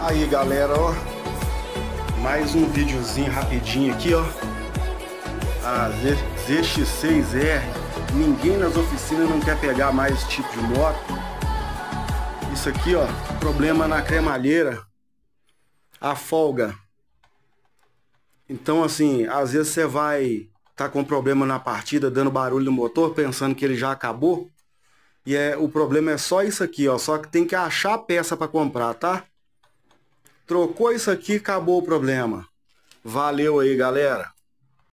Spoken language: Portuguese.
Aí galera, ó, mais um videozinho rapidinho aqui, ó. A ZX6R, ninguém nas oficinas não quer pegar mais esse tipo de moto. Isso aqui, ó, problema na cremalheira, a folga. Então assim, às vezes você vai tá com problema na partida, dando barulho no motor, pensando que ele já acabou. E o problema é só isso aqui, ó, só que tem que achar a peça para comprar, tá? Trocou isso aqui, acabou o problema. Valeu aí, galera.